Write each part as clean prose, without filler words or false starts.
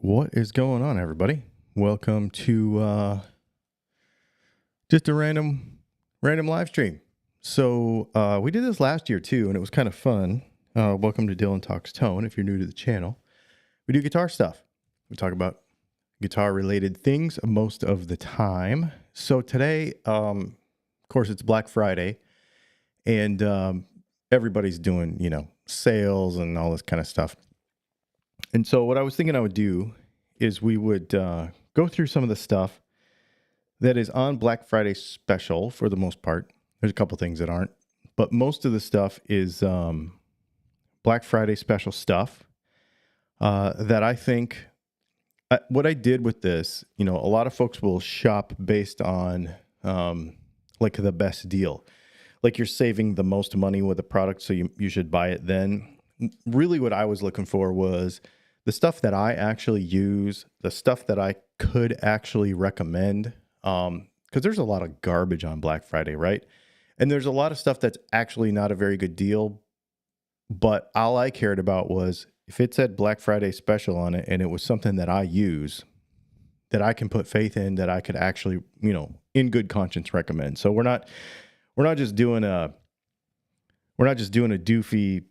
What is going on, everybody? Welcome to just a random live stream. So we did this last year too, and it was kind of fun. Welcome to Dylan Talks Tone. If you're new to the channel, we do guitar stuff. We talk about guitar-related things most of the time. So today, of course, it's Black Friday, and everybody's doing, sales and all this kind of stuff. And so what I was thinking I would do is we would go through some of the stuff that is on Black Friday special for the most part. There's a couple things that aren't, but most of the stuff is Black Friday special stuff that I think, what I did with this, a lot of folks will shop based on like the best deal. Like you're saving the most money with a product, so you should buy it then. Really what I was looking for was the stuff that I actually use, the stuff that I could actually recommend, because there's a lot of garbage on Black Friday, right? And there's a lot of stuff that's actually not a very good deal, but all I cared about was if it said Black Friday special on it and it was something that I use, that I can put faith in, that I could actually, in good conscience recommend. So we're not just doing a doofy,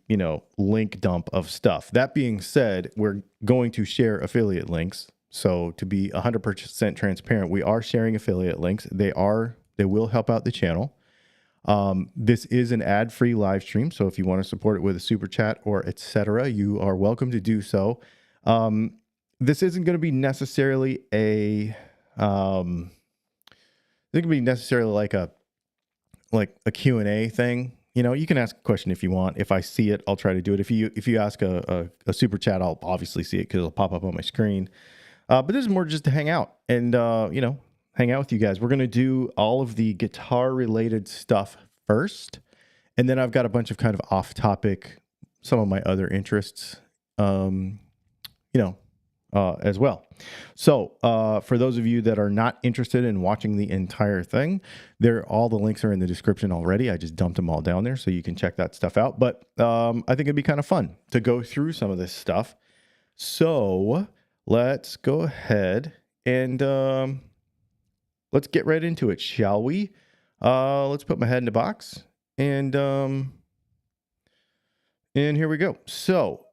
link dump of stuff. That being said, we're going to share affiliate links. So to be 100% transparent, we are sharing affiliate links. They will help out the channel. This is an ad-free live stream. So if you want to support it with a super chat or etc., you are welcome to do so. This isn't going to be necessarily like a Q&A thing. You can ask a question if you want. If I see it, I'll try to do it. If you ask a super chat, I'll obviously see it because it'll pop up on my screen. But this is more just to hang out and, hang out with you guys. We're going to do all of the guitar related stuff first. And then I've got a bunch of kind of off topic, some of my other interests, as well. So for those of you that are not interested in watching the entire thing, all the links are in the description already. I just dumped them all down there so you can check that stuff out. But I think it'd be kind of fun to go through some of this stuff. So let's go ahead and let's get right into it, shall we? Let's put my head in the box and here we go. So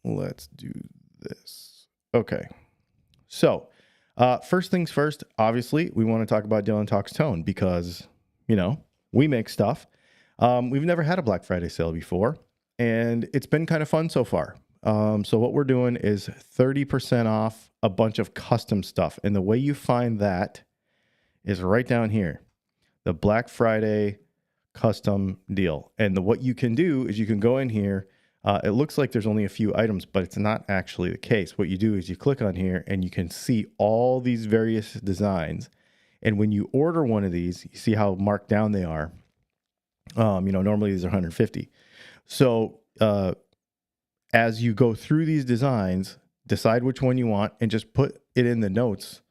let's do this. Okay. So, first things first, obviously, we want to talk about Dylan Talks Tone because, we make stuff. We've never had a Black Friday sale before, and it's been kind of fun so far. So what we're doing is 30% off a bunch of custom stuff. And the way you find that is right down here, the Black Friday custom deal. And what you can do is you can go in here. It looks like there's only a few items, but it's not actually the case. What you do is you click on here and you can see all these various designs. And when you order one of these, you see how marked down they are. Normally these are 150. So as you go through these designs, decide which one you want and just put it in the notes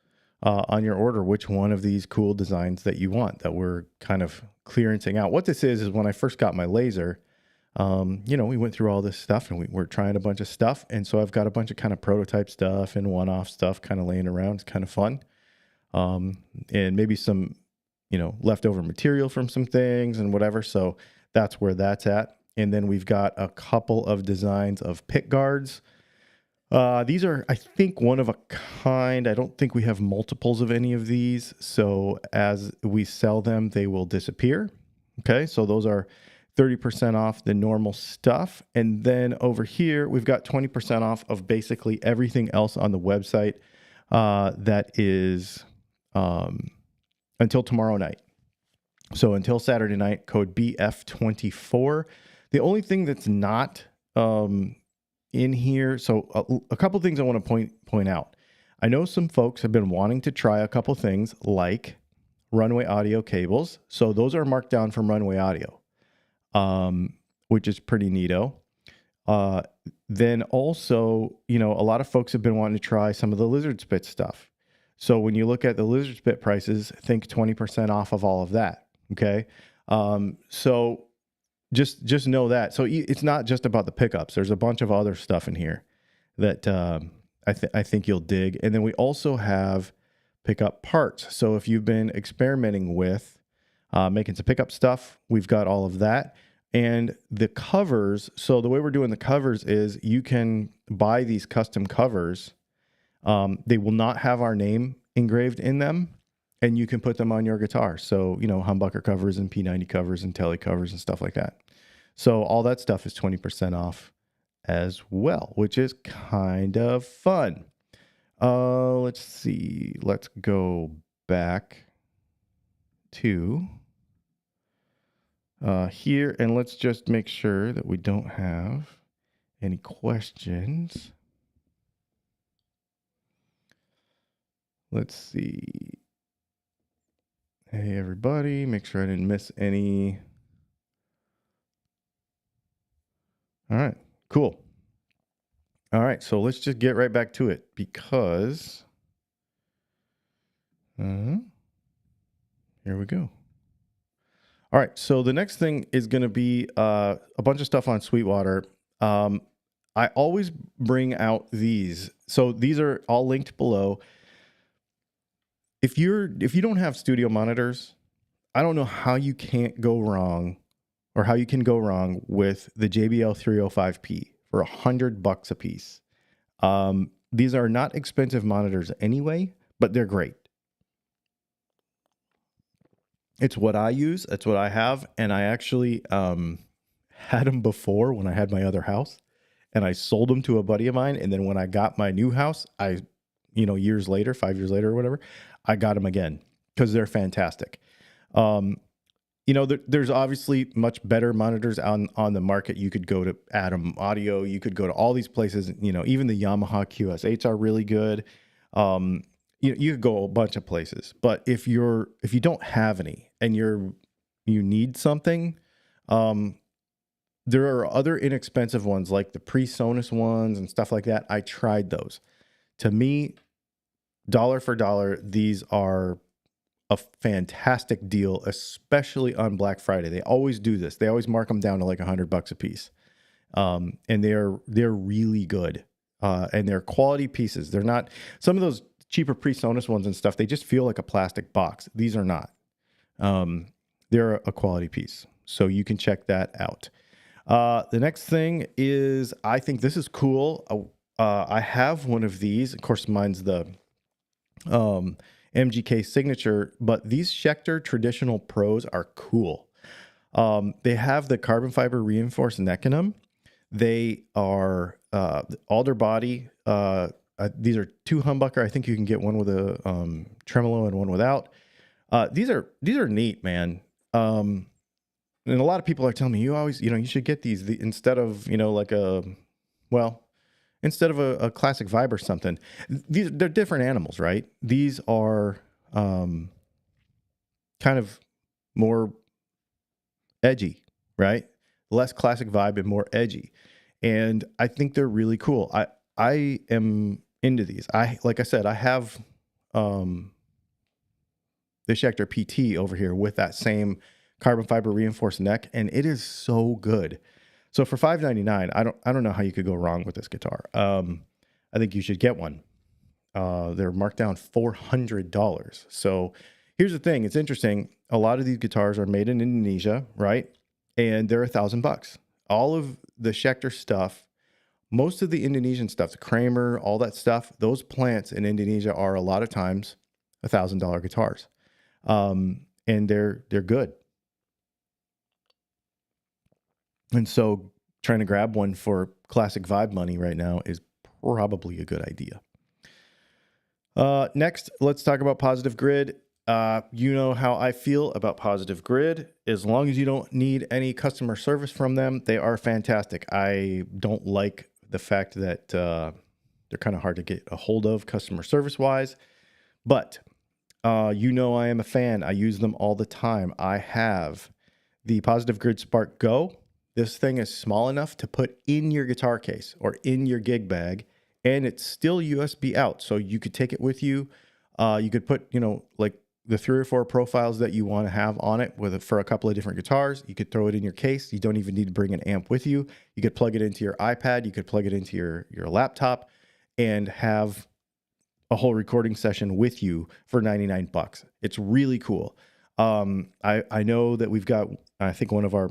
on your order, which one of these cool designs that you want that we're kind of clearancing out. What this is when I first got my laser, we went through all this stuff and we're trying a bunch of stuff. And so I've got a bunch of kind of prototype stuff and one-off stuff kind of laying around. It's kind of fun. And maybe some, leftover material from some things and whatever. So that's where that's at. And then we've got a couple of designs of pick guards. These are, I think, one of a kind. I don't think we have multiples of any of these. So as we sell them, they will disappear. Okay. So those are 30% off the normal stuff. And then over here, we've got 20% off of basically everything else on the website that is until tomorrow night. So until Saturday night, code BF24. The only thing that's not in here, so a couple things I want to point out. I know some folks have been wanting to try a couple things like Runway Audio cables. So those are marked down from Runway Audio. Which is pretty neato. Then also, a lot of folks have been wanting to try some of the Lizard Spit stuff. So when you look at the Lizard Spit prices, think 20% off of all of that. Okay. So just know that. So it's not just about the pickups. There's a bunch of other stuff in here that I think you'll dig. And then we also have pickup parts. So if you've been experimenting with making some pickup stuff, we've got all of that. And the covers, so the way we're doing the covers is you can buy these custom covers. They will not have our name engraved in them, and you can put them on your guitar. So, you know, humbucker covers and P90 covers and telly covers and stuff like that. So all that stuff is 20% off as well, which is kind of fun. Let's see. Let's go back to here, and let's just make sure that we don't have any questions. Let's see. Hey, everybody. Make sure I didn't miss any. All right, cool. All right, so let's just get right back to it because here we go. All right, so the next thing is going to be a bunch of stuff on Sweetwater. I always bring out these. So these are all linked below. If you don't have studio monitors, I don't know how you can't go wrong or how you can go wrong with the JBL 305P for $100 a piece. These are not expensive monitors anyway, but they're great. It's what I use. It's what I have. And I actually had them before when I had my other house, and I sold them to a buddy of mine. And then when I got my new house, years later, 5 years later or whatever, I got them again because they're fantastic. There's obviously much better monitors on the market. You could go to Atom Audio. You could go to all these places. Even the Yamaha QS8s are really good. You could go a bunch of places. But if you don't have any and you need something, there are other inexpensive ones like the pre-Sonus ones and stuff like that. I tried those. To me, dollar for dollar, these are a fantastic deal, especially on Black Friday. They always do this. They always mark them down to like $100 a piece. And they're really good. And they're quality pieces. They're not some of those cheaper pre-Sonus ones and stuff. They just feel like a plastic box. These are not. They're a quality piece. So you can check that out. The next thing is, I think this is cool. I have one of these. Of course, mine's the MGK Signature, but these Schecter Traditional Pros are cool. They have the carbon fiber reinforced neck in them. They are alder body. These are two humbucker. I think you can get one with a tremolo and one without. These are neat, man. And a lot of people are telling me you should get these instead of instead of a classic vibe or something. They're different animals, right? These are kind of more edgy, right? Less classic vibe and more edgy. And I think they're really cool. I am into these. Like I said, I have the Schecter PT over here with that same carbon fiber reinforced neck, and it is so good. So for $599, I don't know how you could go wrong with this guitar. I think you should get one. They're marked down $400. So here's the thing. It's interesting. A lot of these guitars are made in Indonesia, right? And they're $1,000. All of the Schecter stuff, most of the Indonesian stuff, the Kramer, all that stuff, those plants in Indonesia are a lot of times $1,000 guitars. And they're good. And so trying to grab one for classic vibe money right now is probably a good idea. Next, let's talk about Positive Grid. You know how I feel about Positive Grid. As long as you don't need any customer service from them, they are fantastic. I don't like the fact that they're kind of hard to get a hold of customer service wise, but I am a fan. I use them all the time. I have the Positive Grid Spark Go. This thing is small enough to put in your guitar case or in your gig bag, and it's still USB out. So you could take it with you. You could put, the 3 or 4 profiles that you want to have on it for a couple of different guitars. You could throw it in your case. You don't even need to bring an amp with you. You could plug it into your iPad. You could plug it into your laptop and have a whole recording session with you for 99 bucks. It's really cool. I know that we've got, I think one of our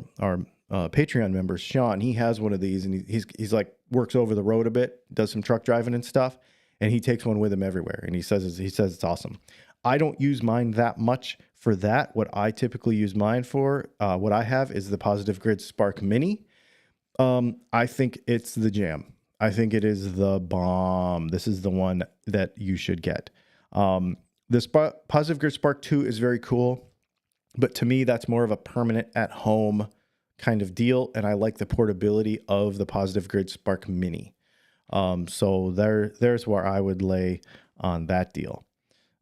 Patreon members, Sean, he has one of these, and he's like works over the road a bit, does some truck driving and stuff, and he takes one with him everywhere. And he says it's awesome. I don't use mine that much for that. What I typically use mine for, what I have is the Positive Grid Spark Mini. I think it's the jam. I think it is the bomb. This is the one that you should get. The Positive Grid Spark 2 is very cool, but to me, that's more of a permanent at home kind of deal. And I like the portability of the Positive Grid Spark Mini. So there's where I would lay on that deal.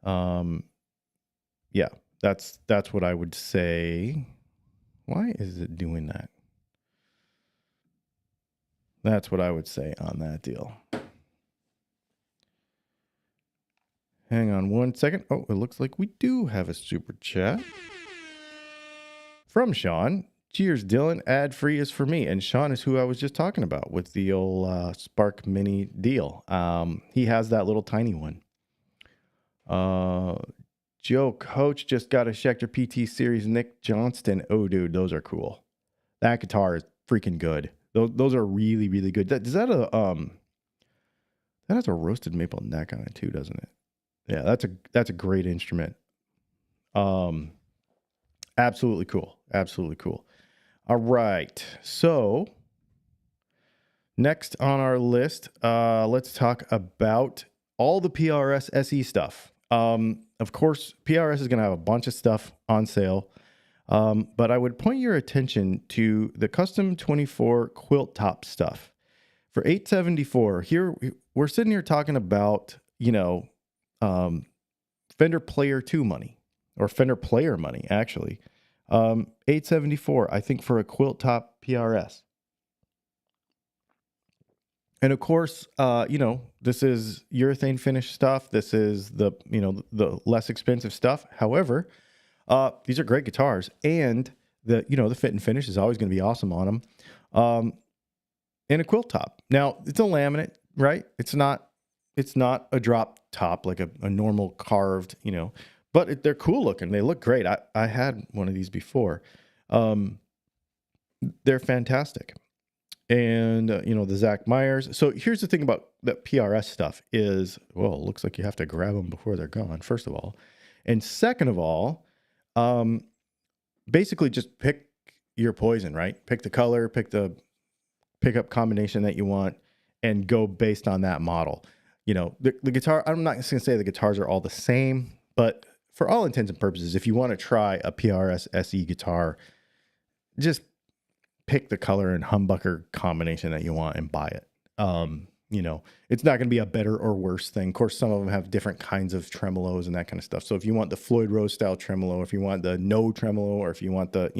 Yeah, that's what I would say. Why is it doing that? That's what I would say on that deal. Hang on one second. Oh, it looks like we do have a super chat from Sean. Cheers, Dylan. Ad free is for me. And Sean is who I was just talking about with the old Spark Mini deal. He has that little tiny one. Joe Coach just got a Schecter PT Series Nick Johnston. Oh, dude, those are cool. That guitar is freaking good. Those are really, really good. That has a roasted maple neck on it too, doesn't it? Yeah, that's a great instrument. Absolutely cool. Absolutely cool. All right. So next on our list, let's talk about all the PRS SE stuff. Of course, PRS is going to have a bunch of stuff on sale. But I would point your attention to the custom 24 quilt top stuff for $874. Here we're sitting here talking about, Fender Player 2 money, or Fender Player money, actually. $874, I think, for a quilt top PRS. And of course, this is urethane finish stuff. This is the less expensive stuff. However, these are great guitars, and the fit and finish is always going to be awesome on them. And a quilt top. Now it's a laminate, right? It's not a drop top like a normal carved, but they're cool looking. They look great. I had one of these before. They're fantastic. And the Zach Myers. So here's the thing about the PRS stuff is, well, it looks like you have to grab them before they're gone, first of all, and second of all. Basically just pick your poison, right? Pick the color, pick the pickup combination that you want, and go based on that model. The guitar, I'm not going to say the guitars are all the same, but for all intents and purposes, if you want to try a PRS SE guitar, just pick the color and humbucker combination that you want and buy it. It's not going to be a better or worse thing. Of course, some of them have different kinds of tremolos and that kind of stuff. So if you want the Floyd Rose style tremolo, if you want the no tremolo, or if you want the,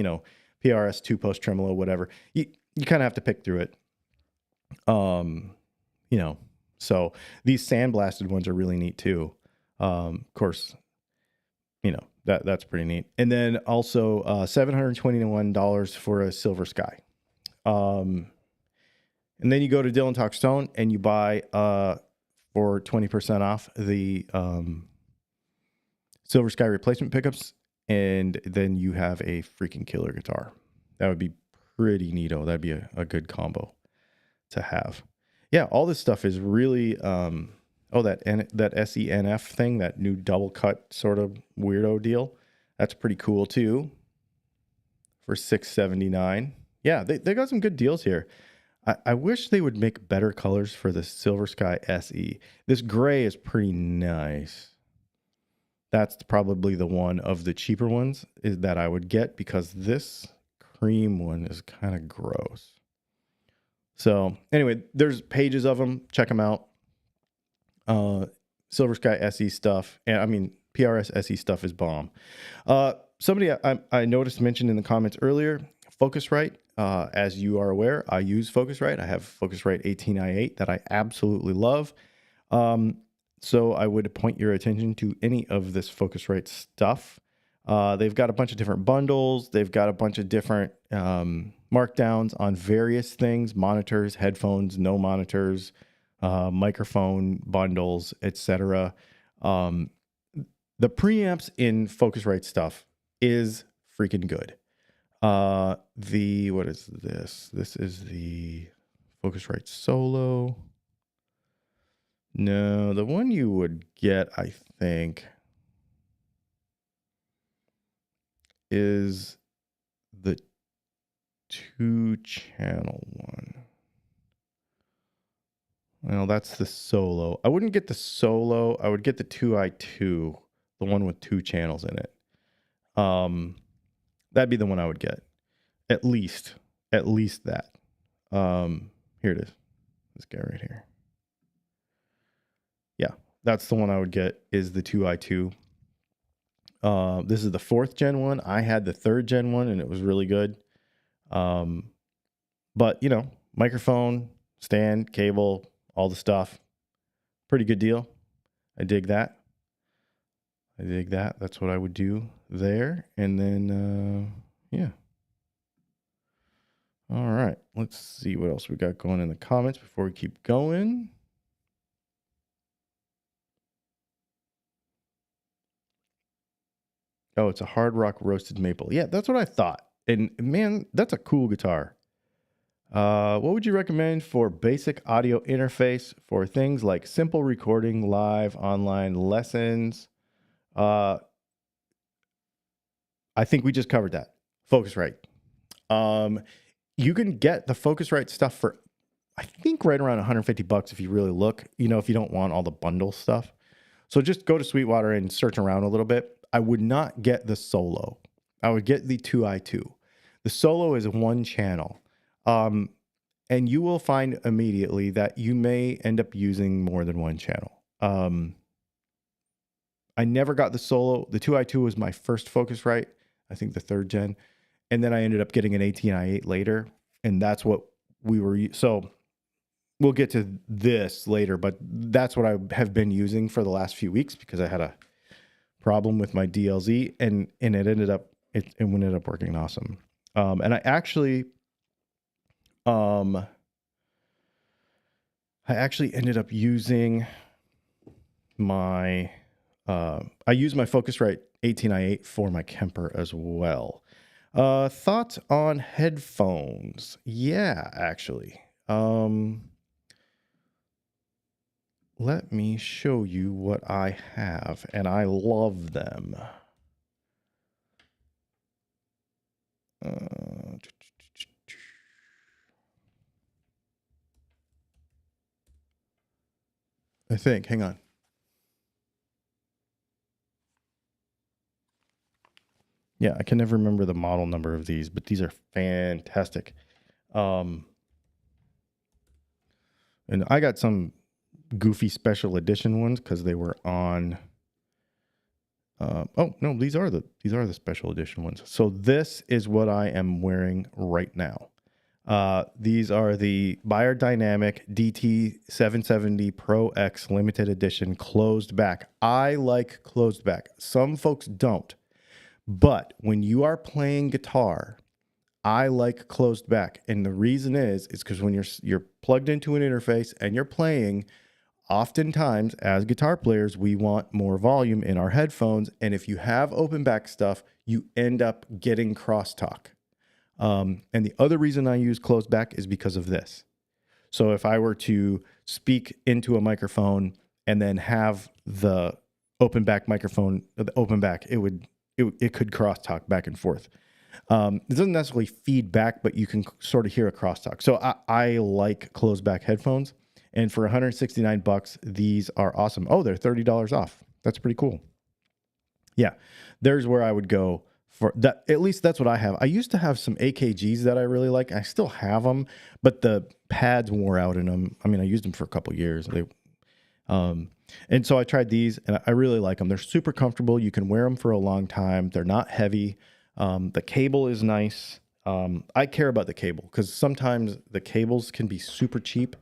PRS 2-post tremolo, whatever, you kind of have to pick through it. So these sandblasted ones are really neat too. Of course, that's pretty neat. And then also $721 for a Silver Sky. And then you go to Dylan Talks Tone and you buy for 20% off the Silver Sky replacement pickups, and then you have a freaking killer guitar. That would be pretty neato. That'd be a good combo to have. Yeah, all this stuff is really that SENF thing, that new double cut sort of weirdo deal. That's pretty cool too. For $679. Yeah, they got some good deals here. I wish they would make better colors for the Silver Sky SE. This gray is pretty nice. That's probably the one of the cheaper ones that I would get, because this cream one is kind of gross. So anyway, there's pages of them. Check them out. Silver Sky SE stuff. And I mean, PRS SE stuff is bomb. Somebody I noticed mentioned in the comments earlier, Focusrite. As you are aware, I use Focusrite. I have Focusrite 18i8 that I absolutely love. So I would point your attention to any of this Focusrite stuff. They've got a bunch of different bundles. They've got a bunch of different markdowns on various things: monitors, headphones, no monitors, microphone bundles, etc. The preamps in Focusrite stuff is freaking good. What is this? This is the Focusrite Solo. No, the one you would get, I think, is the 2-channel one. Well, that's the Solo. I wouldn't get the Solo. I would get the 2i2, the one with 2 channels in it. That'd be the one I would get. At least that. Here it is. This guy right here. Yeah, that's the one I would get, is the 2i2. This is the 4th gen one. I had the 3rd gen one and it was really good. But you know, microphone, stand, cable, all the stuff. Pretty good deal. I dig that. That's what I would do there. And then, yeah. All right. Let's see what else we got going in the comments before we keep going. Oh, it's a hard rock roasted maple. Yeah, that's what I thought. And man, that's a cool guitar. What would you recommend for basic audio interface for things like simple recording, live, online lessons? I think we just covered that. Focusrite. You can get the Focusrite stuff for, I think, right around 150 bucks if you really look, you know, if you don't want all the bundle stuff. So just go to Sweetwater and search around a little bit. I would not get the Solo. I would get the 2i2. The Solo is 1 channel. And you will find immediately that you may end up using more than 1 channel. I never got the Solo. The 2i2 was my first Focusrite, I think the 3rd gen. And then I ended up getting an 18i8 later. And that's what we were, so we'll get to this later, but that's what I have been using for the last few weeks because I had a problem with my DLZ and it ended up working awesome. And I actually ended up using my I use my Focusrite 18i8 for my Kemper as well. Thoughts on headphones? Yeah, actually. Let me show you what I have, and I love them. I think, hang on. Yeah, I can never remember the model number of these, but these are fantastic. And I got some goofy special edition ones because they were on. Oh no, these are the special edition ones. So this is what I am wearing right now. These are the Beyerdynamic DT770 Pro X limited edition closed back. I like closed back. Some folks don't. But when you are playing guitar, I like closed back. And the reason is because when you're plugged into an interface and you're playing, oftentimes as guitar players, we want more volume in our headphones. And if you have open back stuff, you end up getting crosstalk. And the other reason I use closed back is because of this. So if I were to speak into a microphone and then have the open back microphone, the open back, it could crosstalk back and forth. It doesn't necessarily feed back, but you can sort of hear a crosstalk. So I like closed back headphones, and for 169 bucks, these are awesome. Oh, they're $30 off. That's pretty cool. Yeah, there's where I would go for that. At least that's what I have. I used to have some AKGs that I really like. I still have them, but the pads wore out in them. I mean, I used them for a couple years. And so I tried these, and I really like them. They're super comfortable. You can wear them for a long time. They're not heavy. The cable is nice. I care about the cable because sometimes the cables can be super cheap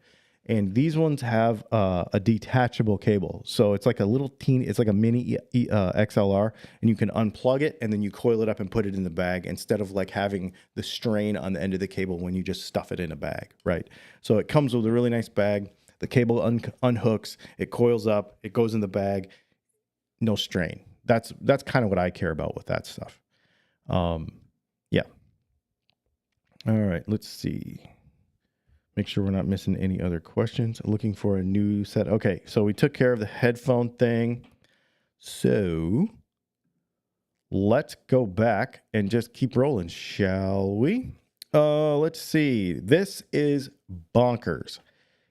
And these ones have a detachable cable. So it's like a little it's like a mini XLR, and you can unplug it and then you coil it up and put it in the bag instead of like having the strain on the end of the cable when you just stuff it in a bag, right? So it comes with a really nice bag. The cable unhooks, it coils up, it goes in the bag, no strain. That's kind of what I care about with that stuff. Yeah. All right, let's see. Make sure we're not missing any other questions. Looking for a new set. Okay, so we took care of the headphone thing. So let's go back and just keep rolling, shall we? Let's see. This is bonkers.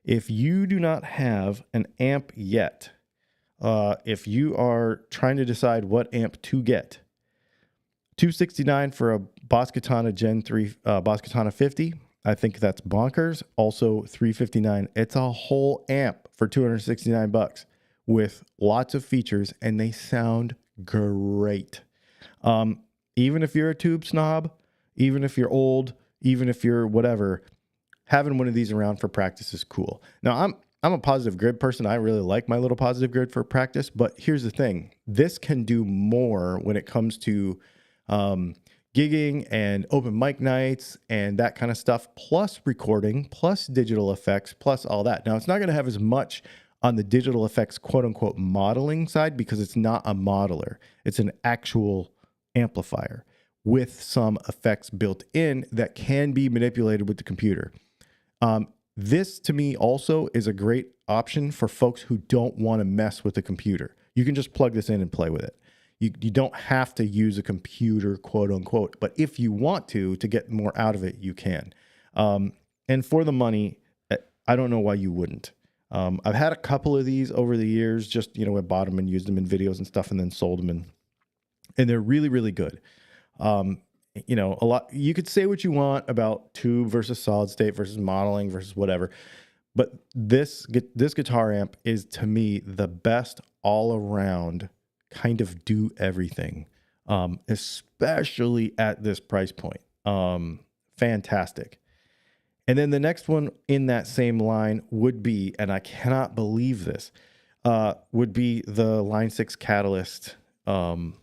If you do not have an amp yet, if you are trying to decide what amp to get, $269 for a Boss Katana Gen 3 Boss Katana 50. I think that's bonkers. Also $359. It's a whole amp for $269 with lots of features, and they sound great. Even if you're a tube snob, even if you're old, even if you're whatever, having one of these around for practice is cool. Now, I'm a positive grid person. I really like my little positive grid for practice, but here's the thing. This can do more when it comes to gigging and open mic nights and that kind of stuff, plus recording, plus digital effects, plus all that. Now, it's not going to have as much on the digital effects, quote unquote, modeling side, because it's not a modeler. It's an actual amplifier with some effects built in that can be manipulated with the computer. This to me also is a great option for folks who don't want to mess with the computer. You can just plug this in and play with it. You don't have to use a computer, quote unquote, but if you want to get more out of it, you can. And for the money, I don't know why you wouldn't. I've had a couple of these over the years, just, you know, I bought them and used them in videos and stuff and then sold them, and they're really, really good. You know, a lot, you could say what you want about tube versus solid state versus modeling versus whatever, but this guitar amp is to me the best all around kind of do everything, especially at this price point. Fantastic. And then the next one in that same line would be, and I cannot believe this, would be the Line 6 Catalyst. Now,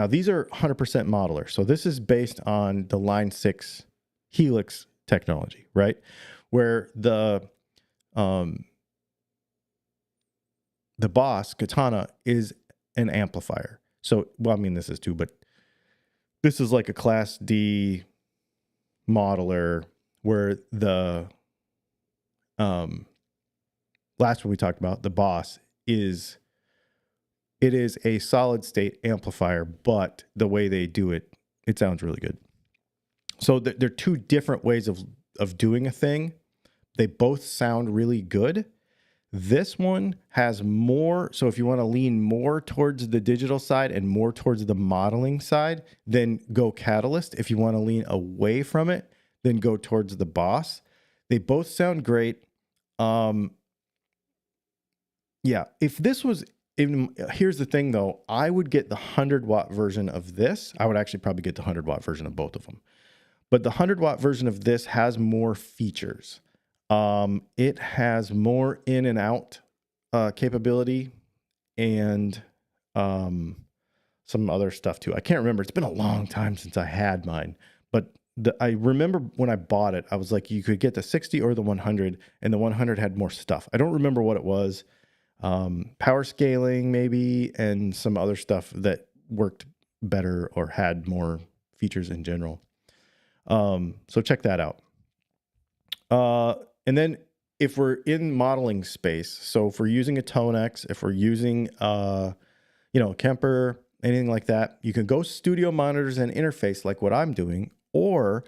these are 100% modeler. So this is based on the Line 6 Helix technology, right? Where the Boss Katana is an amplifier. So, well, I mean, this is too, but this is like a Class D modeler, where the last one we talked about, the Boss, it is a solid state amplifier, but the way they do it, it sounds really good. So they're two different ways of doing a thing. They both sound really good. This one has more, so if you want to lean more towards the digital side and more towards the modeling side, then go Catalyst. If you want to lean away from it, then go towards the Boss. They both sound great. Yeah, if this was, here's the thing though, I would get the 100-watt version of this. I would actually probably get the 100-watt version of both of them. But the 100-watt version of this has more features. It has more in and out capability and some other stuff too. I can't remember. It's been a long time since I had mine, but I remember when I bought it, I was like, you could get the 60 or the 100, and the 100 had more stuff. I don't remember what it was. Power scaling maybe, and some other stuff that worked better or had more features in general. So check that out. And then if we're in modeling space, so if we're using a Tonex, if we're using, you know, Kemper, anything like that, you can go studio monitors and interface like what I'm doing, or,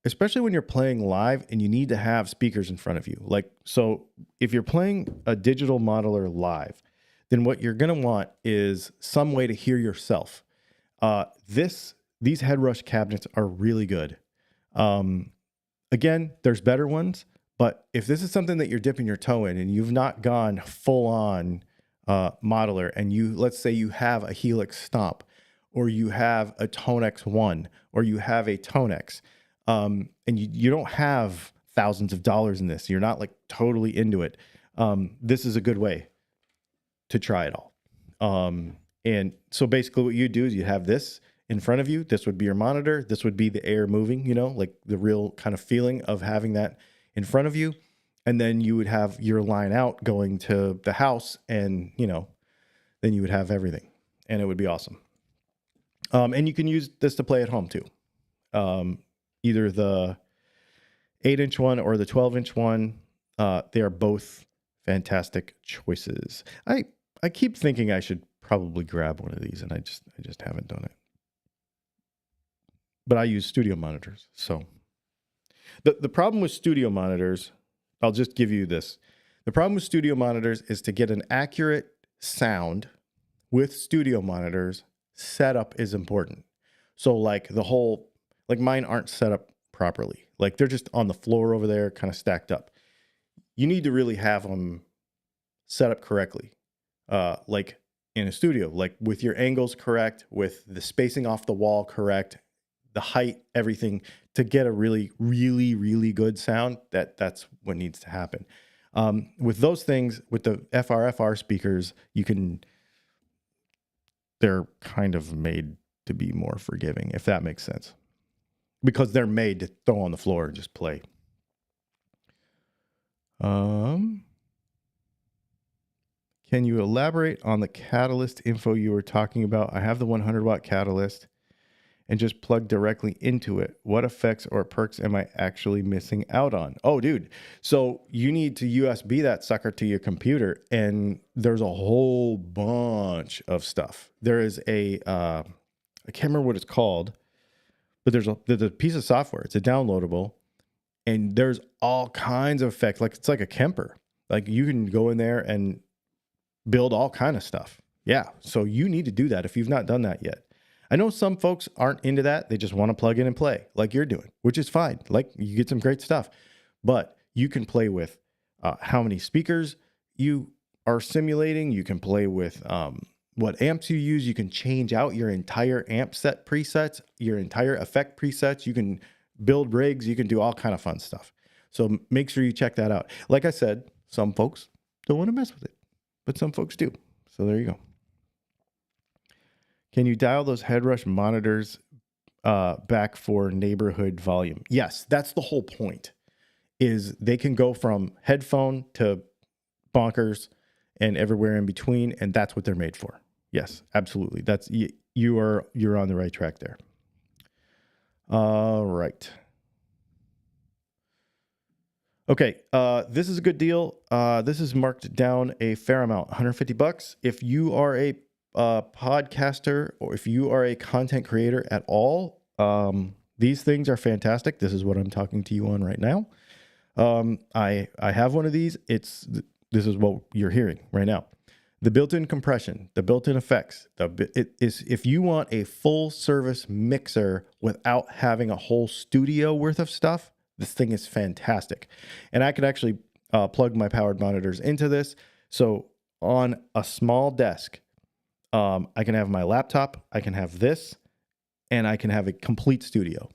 especially when you're playing live and you need to have speakers in front of you. Like, so if you're playing a digital modeler live, then what you're going to want is some way to hear yourself. These Headrush cabinets are really good. Again, there's better ones, but if this is something that you're dipping your toe in and you've not gone full on modeler, and let's say you have a Helix Stomp, or you have a Tonex 1, or you have a Tonex, and you don't have thousands of dollars in this, you're not like totally into it, this is a good way to try it all. And so basically what you do is you have this in front of you. This would be your monitor. This would be the air moving, you know, like the real kind of feeling of having that in front of you. And then you would have your line out going to the house, and, you know, then you would have everything, and it would be awesome. And you can use this to play at home too. Either the 8-inch one or the 12-inch one. They are both fantastic choices. I keep thinking I should probably grab one of these, and I just haven't done it. But I use studio monitors. So the problem with studio monitors, I'll just give you this. The problem with studio monitors is to get an accurate sound with studio monitors, setup is important. So like mine aren't set up properly. Like they're just on the floor over there, kind of stacked up. You need to really have them set up correctly. Like in a studio, like with your angles correct, with the spacing off the wall correct, the height, everything, to get a really, really, really good sound. That's what needs to happen. With those things, with the FRFR speakers, they're kind of made to be more forgiving, if that makes sense, because they're made to throw on the floor and just play. Can you elaborate on the catalyst info you were talking about? I have the 100-watt catalyst and just plug directly into it. What effects or perks am I actually missing out on? Oh, dude. So you need to USB that sucker to your computer, and there's a whole bunch of stuff. There is I can't remember what it's called, but there's a piece of software. It's a downloadable, and there's all kinds of effects. Like it's like a Kemper. Like you can go in there and build all kind of stuff. Yeah. So you need to do that if you've not done that yet. I know some folks aren't into that. They just want to plug in and play like you're doing, which is fine. Like you get some great stuff, but you can play with how many speakers you are simulating. You can play with what amps you use. You can change out your entire amp set presets, your entire effect presets. You can build rigs. You can do all kind of fun stuff. So make sure you check that out. Like I said, some folks don't want to mess with it, but some folks do. So there you go. Can you dial those Headrush monitors back for neighborhood volume? Yes, that's the whole point, is they can go from headphone to bonkers and everywhere in between, and that's what they're made for. Yes, absolutely. You're on the right track there. All right. Okay, this is a good deal. This is marked down a fair amount, $150. If you are a podcaster, or if you are a content creator at all, these things are fantastic. This is what I'm talking to you on right now. I have one of these. This is what you're hearing right now. The built-in compression, the built-in effects. If you want a full service mixer without having a whole studio worth of stuff, this thing is fantastic. And I could actually plug my powered monitors into this. So on a small desk, I can have my laptop, I can have this, and I can have a complete studio.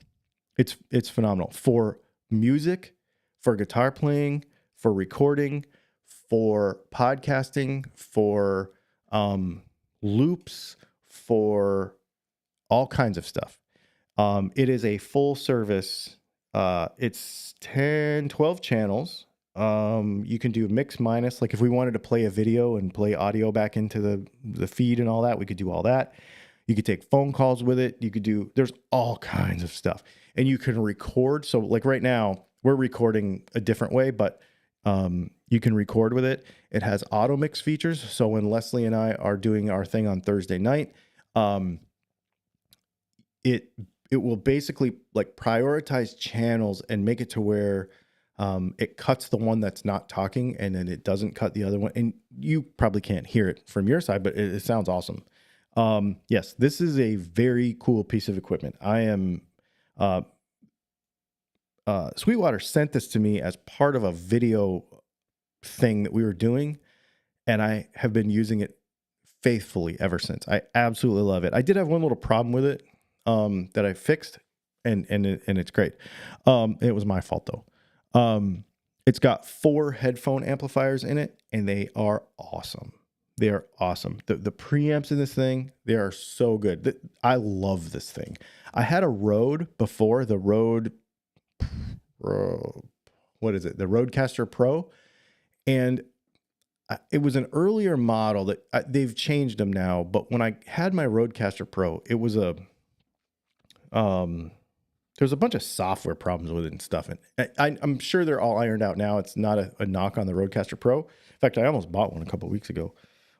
It's phenomenal for music, for guitar playing, for recording, for podcasting, for loops, for all kinds of stuff. It is a full service. It's 12 channels. You can do mix minus, like if we wanted to play a video and play audio back into the feed and all that, we could do all that. You could take phone calls with it. There's all kinds of stuff, and you can record. So like right now we're recording a different way, but, you can record with it. It has auto mix features. So when Leslie and I are doing our thing on Thursday night, it will basically like prioritize channels and make it to where it cuts the one that's not talking, and then it doesn't cut the other one. And you probably can't hear it from your side, but it sounds awesome. Yes, this is a very cool piece of equipment. Sweetwater sent this to me as part of a video thing that we were doing, and I have been using it faithfully ever since. I absolutely love it. I did have one little problem with it that I fixed, and it's great. It was my fault though. It's got 4 headphone amplifiers in it, and they are awesome. They are awesome. The preamps in this thing, they are so good. I love this thing. I had a Rode before, the Rode Pro, what is it? The Rodecaster Pro. And it was an earlier model that they've changed them now. But when I had my Rodecaster Pro, it was there's a bunch of software problems with it and stuff. And I'm sure they're all ironed out now. It's not a knock on the Rodecaster Pro. In fact, I almost bought one a couple of weeks ago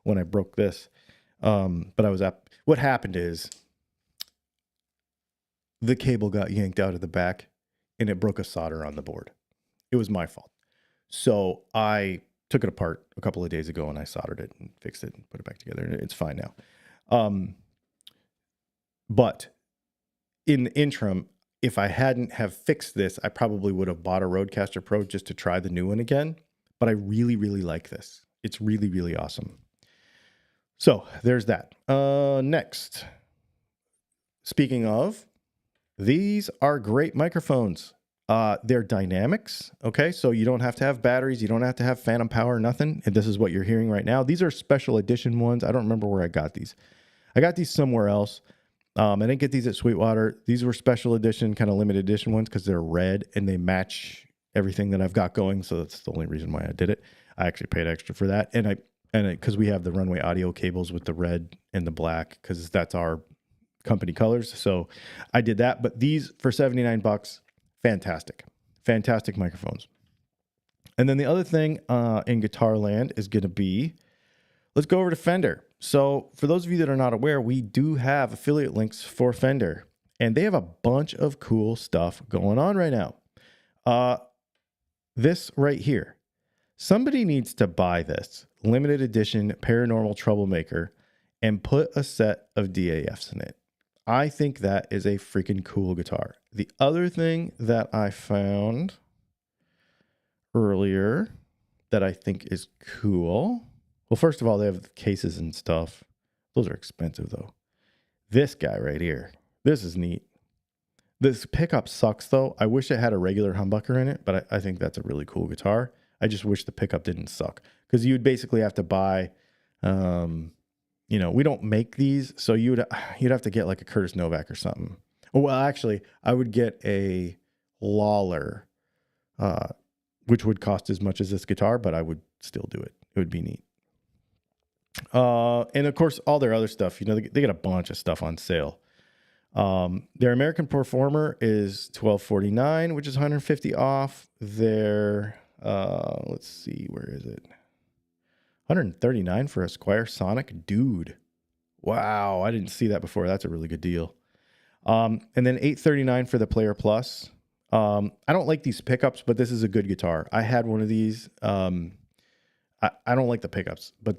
when I broke this. But I was what happened is the cable got yanked out of the back and it broke a solder on the board. It was my fault. So I took it apart a couple of days ago and I soldered it and fixed it and put it back together. And it's fine now. But in the interim, if I hadn't have fixed this, I probably would have bought a Rodecaster Pro just to try the new one again. But I really, really like this. It's really, really awesome. So there's that. Next, speaking of, these are great microphones. They're dynamics. Okay. So you don't have to have batteries. You don't have to have phantom power, nothing. And this is what you're hearing right now. These are special edition ones. I don't remember where I got these. I got these somewhere else. I didn't get these at Sweetwater. These were special edition, kind of limited edition ones because they're red and they match everything that I've got going. So that's the only reason why I did it. I actually paid extra for that. And because we have the Runway audio cables with the red and the black, because that's our company colors. So I did that. But these for $79, fantastic, fantastic microphones. And then the other thing in guitar land is going to be, let's go over to Fender. So for those of you that are not aware, we do have affiliate links for Fender, and they have a bunch of cool stuff going on right now. This right here, somebody needs to buy this limited edition Paranormal Troublemaker and put a set of DAFs in it. I think that is a freaking cool guitar. The other thing that I found earlier that I think is cool. Well, first of all, they have cases and stuff. Those are expensive, though. This guy right here. This is neat. This pickup sucks, though. I wish it had a regular humbucker in it, but I think that's a really cool guitar. I just wish the pickup didn't suck. Because you'd basically have to buy, we don't make these, so you'd have to get like a Curtis Novak or something. Well, actually, I would get a Lawler, which would cost as much as this guitar, but I would still do it. It would be neat. And of course, all their other stuff, they get a bunch of stuff on sale. Their American Performer is $12.49, which is $150 off. Their, let's see, where is it? $139 for a Squire Sonic. Dude. Wow. I didn't see that before. That's a really good deal. And then $839 for the Player Plus. I don't like these pickups, but this is a good guitar. I had one of these. I don't like the pickups, but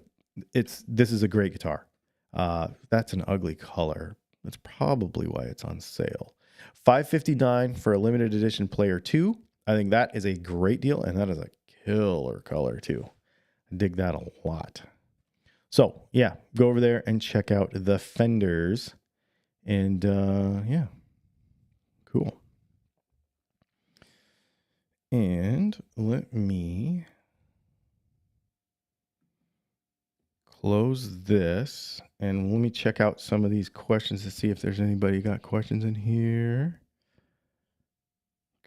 this is a great guitar. That's an ugly color. That's probably why it's on sale. $559 for a limited edition Player 2. I think that is a great deal, and that is a killer color too. I dig that a lot. So yeah, go over there and check out the Fenders, and yeah, cool. And let me close this and let me check out some of these questions to see if there's anybody got questions in here.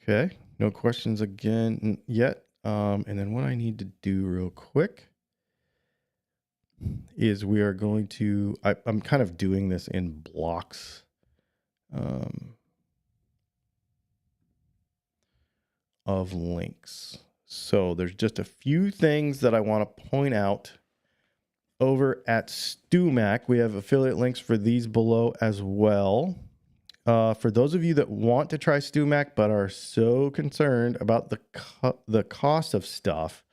Okay, no questions again yet. And then what I need to do real quick is we are going to, I'm kind of doing this in blocks of links. So there's just a few things that I want to point out. Over at Stewmac, we have affiliate links for these below as well. For those of you that want to try Stewmac but are so concerned about the cost of stuff,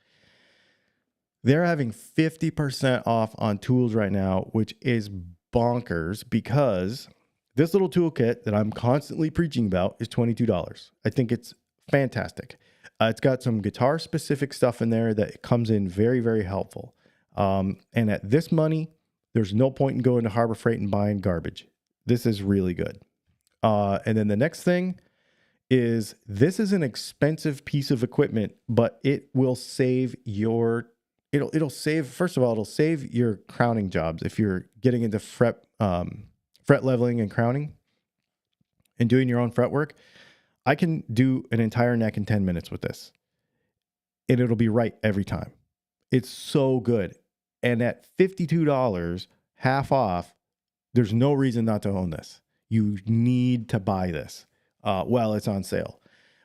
they're having 50% off on tools right now, which is bonkers because this little toolkit that I'm constantly preaching about is $22. I think it's fantastic. It's got some guitar specific stuff in there that comes in very, very helpful. And at this money, there's no point in going to Harbor Freight and buying garbage. This is really good. And then the next thing is this is an expensive piece of equipment, but it will save your, it'll save, first of all, it'll save your crowning jobs. If you're getting into fret leveling and crowning and doing your own fretwork, I can do an entire neck in 10 minutes with this, and it'll be right every time. It's so good. And at $52, half off, there's no reason not to own this. You need to buy this while it's on sale,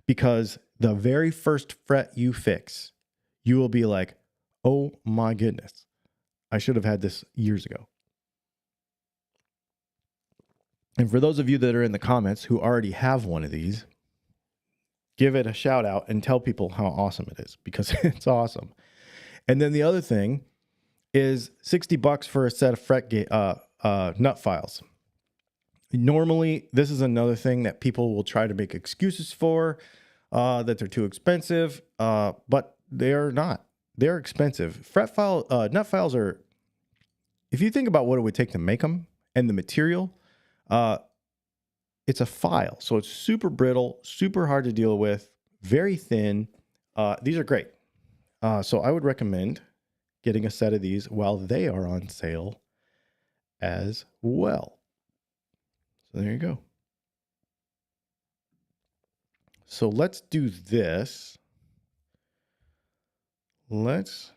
because the very first fret you fix, you will be like, oh my goodness, I should have had this years ago. And for those of you that are in the comments who already have one of these, give it a shout out and tell people how awesome it is, because it's awesome. And then the other thing is $60 for a set of fret nut files. Normally, this is another thing that people will try to make excuses for, that they're too expensive, but they're not. They're expensive. Nut files are, if you think about what it would take to make them and the material, it's a file. So it's super brittle, super hard to deal with, very thin. These are great. So I would recommend getting a set of these while they are on sale as well. So there you go. So let's do this. Let's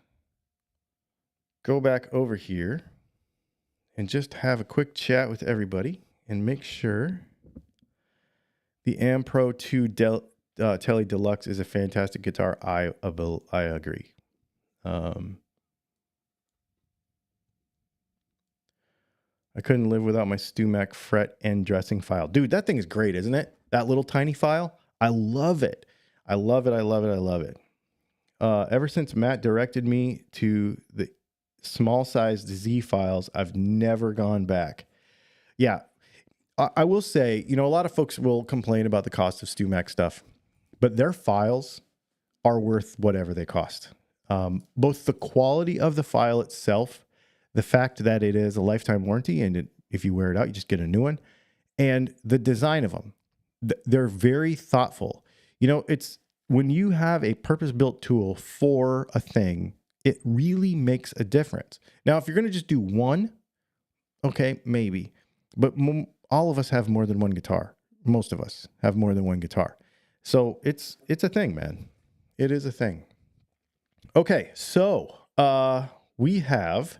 go back over here and just have a quick chat with everybody and make sure the Am Pro 2 Tele Deluxe is a fantastic guitar. I agree. I couldn't live without my Stewmac fret and dressing file. Dude, that thing is great, isn't it? That little tiny file. I love it. I love it. I love it. I love it. Ever since Matt directed me to the small sized Z files, I've never gone back. Yeah. I will say, you know, a lot of folks will complain about the cost of Stewmac stuff, but their files are worth whatever they cost. Both the quality of the file itself, the fact that it is a lifetime warranty, and if you wear it out, you just get a new one, and the design of them. They're very thoughtful. You know, it's when you have a purpose-built tool for a thing, it really makes a difference. Now, if you're going to just do one, okay, maybe. But all of us have more than one guitar. Most of us have more than one guitar. So it's a thing, man. It is a thing. Okay, so we have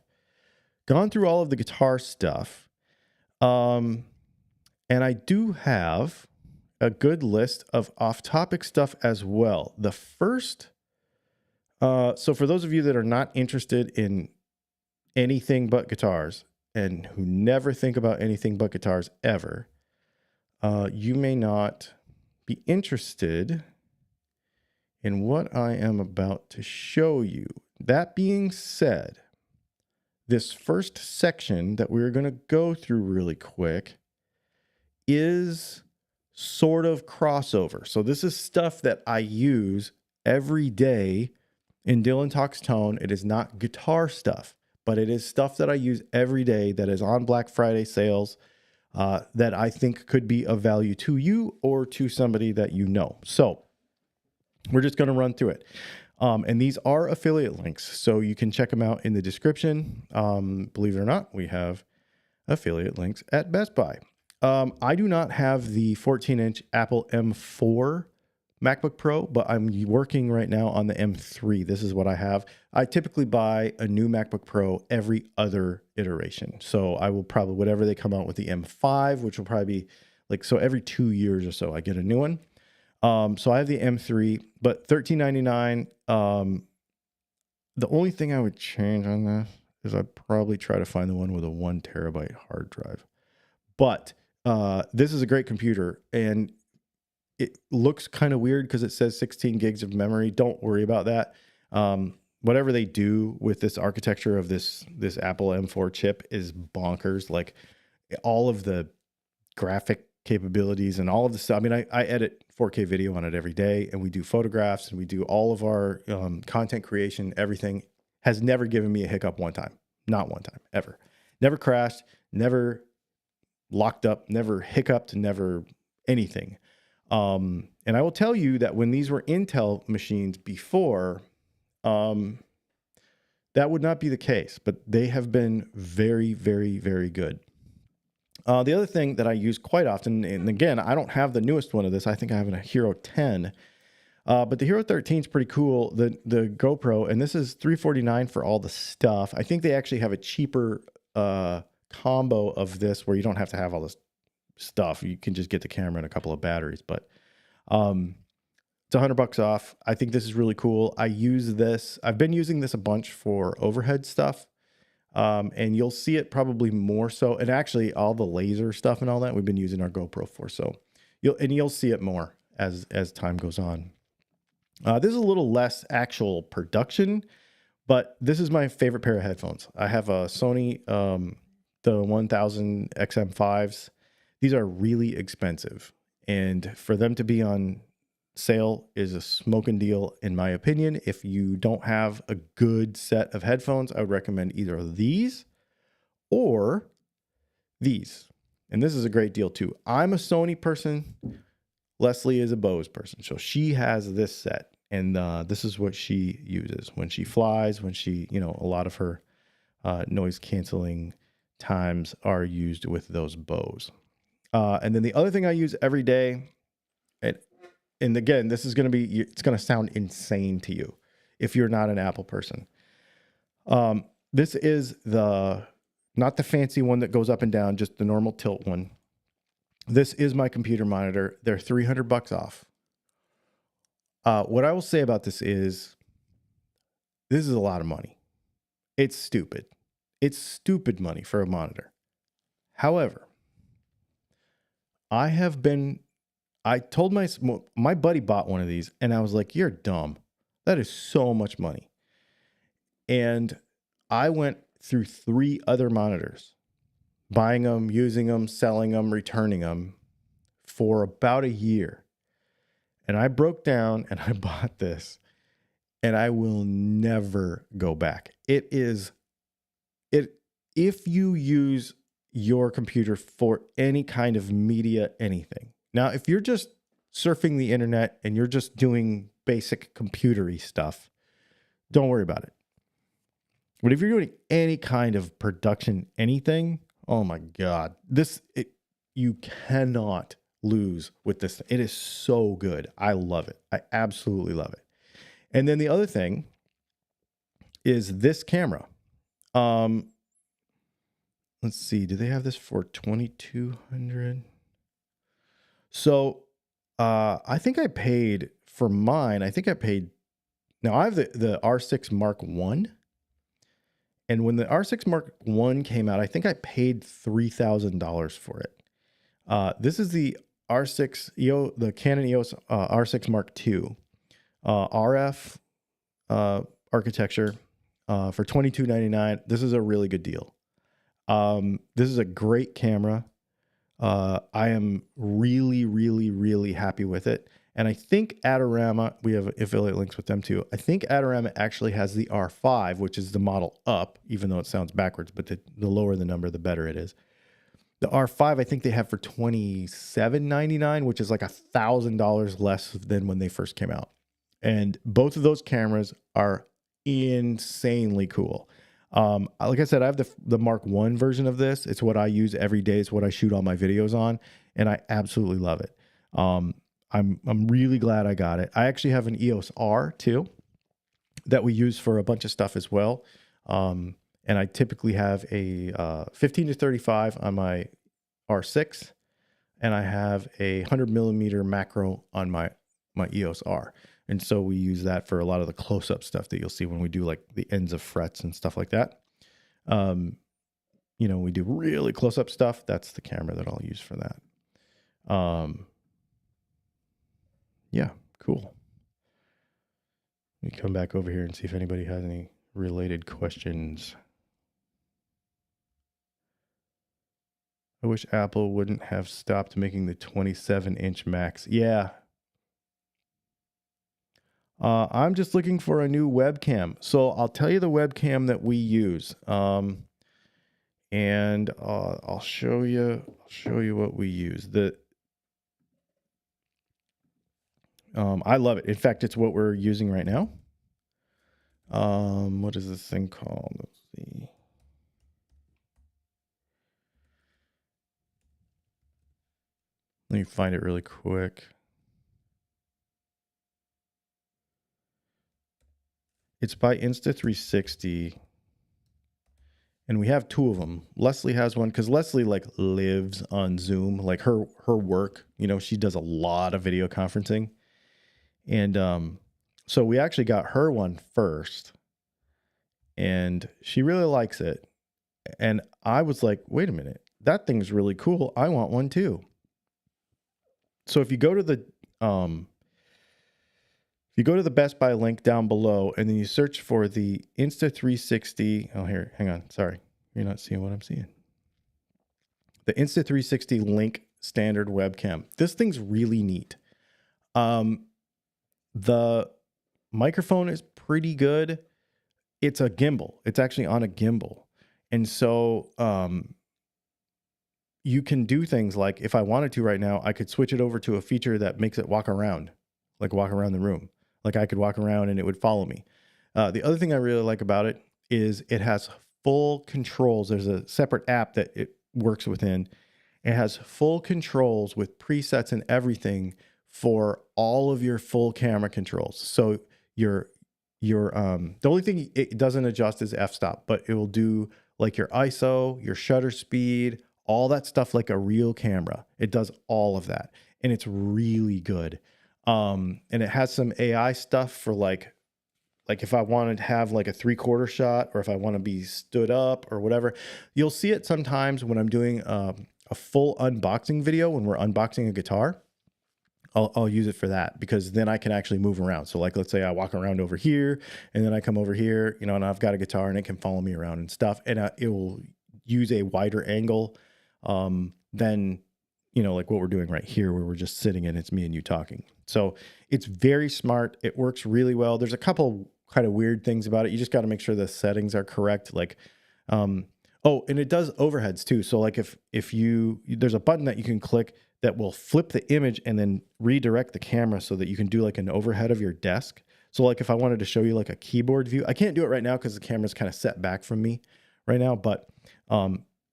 gone through all of the guitar stuff. And I do have a good list of off-topic stuff as well. The first, so for those of you that are not interested in anything but guitars and who never think about anything but guitars ever, you may not be interested in what I am about to show you. That being said, this first section that we're going to go through really quick is sort of crossover. So this is stuff that I use every day in Dylan Talks Tone. It is not guitar stuff, but it is stuff that I use every day that is on Black Friday sales that I think could be of value to you or to somebody that you know. So we're just going to run through it. And these are affiliate links, so you can check them out in the description. Believe it or not, we have affiliate links at Best Buy. I do not have the 14-inch Apple M4 MacBook Pro, but I'm working right now on the M3. This is what I have. I typically buy a new MacBook Pro every other iteration. So I will probably, whatever they come out with the M5, which will probably be like, so every 2 years or so, I get a new one. So I have the M3, but $13.99. The only thing I would change on this is I'd probably try to find the one with a 1 terabyte hard drive. But this is a great computer, and it looks kind of weird because it says 16 gigs of memory. Don't worry about that. Whatever they do with this architecture of this Apple M4 chip is bonkers. Like all of the graphic capabilities and all of the stuff. I mean, I edit 4K video on it every day, and we do photographs and we do all of our content creation. Everything has never given me a hiccup one time. Not one time, ever. Never crashed, never locked up, never hiccuped, never anything. And And I will tell you that when these were Intel machines before, that would not be the case, but they have been very, very, very good. The other thing that I use quite often, and again, I don't have the newest one of this. I think I have a Hero 10, but the Hero 13 is pretty cool. The GoPro, and this is $349 for all the stuff. I think they actually have a cheaper combo of this where you don't have to have all this stuff. You can just get the camera and a couple of batteries, but it's $100 off. I think this is really cool. I use this. I've been using this a bunch for overhead stuff. And you'll see it probably more so. And actually all the laser stuff and all that we've been using our GoPro for. So you'll see it more as time goes on. This is a little less actual production, but this is my favorite pair of headphones. I have a Sony, the 1000 XM5s. These are really expensive, and for them to be on sale is a smoking deal, in my opinion. If you don't have a good set of headphones, I would recommend either these or these. And this is a great deal too. I'm a Sony person. Leslie is a Bose person. So she has this set, and this is what she uses when she flies, when she, a lot of her noise canceling times are used with those Bose. And then the other thing I use every day, and again, this is going to be, it's going to sound insane to you if you're not an Apple person. This is not the fancy one that goes up and down, just the normal tilt one. This is my computer monitor. They're $300 off. What I will say about this is a lot of money. It's stupid. It's stupid money for a monitor. However, I told my buddy bought one of these, and I was like, you're dumb. That is so much money. And I went through 3 other monitors, buying them, using them, selling them, returning them for about a year. And I broke down and I bought this, and I will never go back. If you use your computer for any kind of media, anything. Now, if you're just surfing the internet and you're just doing basic computery stuff, don't worry about it. But if you're doing any kind of production, anything, oh my God, you cannot lose with this. It is so good. I love it. I absolutely love it. And then the other thing is this camera. Let's see. Do they have this for $2,200? So I think I paid for mine. Now I have the R6 Mark I. And when the R6 Mark I came out, I think I paid $3,000 for it. This is the R6 the Canon EOS R6 Mark II RF architecture for $22.99. This is a really good deal. This is a great camera. I am really, really, really happy with it. And I think Adorama, we have affiliate links with them too. I think Adorama actually has the R5, which is the model up, even though it sounds backwards, but the lower the number, the better it is. The R5, I think they have for $27.99, which is like $1,000 less than when they first came out. And both of those cameras are insanely cool. Like I said, I have the Mark I version of this. It's what I use every day. It's what I shoot all my videos on, and I absolutely love it. I'm really glad I got it. I actually have an EOS R too that we use for a bunch of stuff as well. And I typically have a 15 to 35 on my R6, and I have a 100mm macro on my EOS R. And so we use that for a lot of the close-up stuff that you'll see when we do like the ends of frets and stuff like that. We do really close-up stuff. That's the camera that I'll use for that. Yeah, cool. Let me come back over here and see if anybody has any related questions. I wish Apple wouldn't have stopped making the 27-inch Macs. Yeah. I'm just looking for a new webcam. So I'll tell you the webcam that we use. And I'll show you what we use. I love it. In fact, it's what we're using right now. What is this thing called? Let's see. Let me find it really quick. It's by Insta360. And we have two of them. Leslie has one because Leslie like lives on Zoom, like her work, you know, she does a lot of video conferencing. And so we actually got her one first and she really likes it. And I was like, wait a minute, that thing's really cool. I want one too. So if you go to the Best Buy link down below and then you search for the Insta360. Oh, here, hang on. Sorry. You're not seeing what I'm seeing. The Insta360 Link standard webcam. This thing's really neat. The microphone is pretty good. It's a gimbal. It's actually on a gimbal. And so you can do things like, if I wanted to right now, I could switch it over to a feature that makes it walk around, like walk around the room. Like I could walk around and it would follow me. The other thing I really like about it is it has full controls. There's a separate app that it works within. It has full controls with presets and everything for all of your full camera controls. So the only thing it doesn't adjust is f-stop, but it will do like your ISO, your shutter speed, all that stuff like a real camera. It does all of that. And it's really good. And it has some AI stuff for like if I wanted to have like a 3/4 shot, or if I want to be stood up or whatever. You'll see it sometimes when I'm doing a full unboxing video, when we're unboxing a guitar. I'll use it for that because then I can actually move around. So like, let's say I walk around over here and then I come over here, you know, and I've got a guitar and it can follow me around and stuff. And it will use a wider angle than, you know, like what we're doing right here where we're just sitting and it's me and you talking. So it's very smart. It works really well. There's a couple kind of weird things about it. You just got to make sure the settings are correct. Like, oh, and it does overheads too. So like if there's a button that you can click that will flip the image and then redirect the camera so that you can do like an overhead of your desk. So like if I wanted to show you like a keyboard view, I can't do it right now because the camera's kind of set back from me right now. But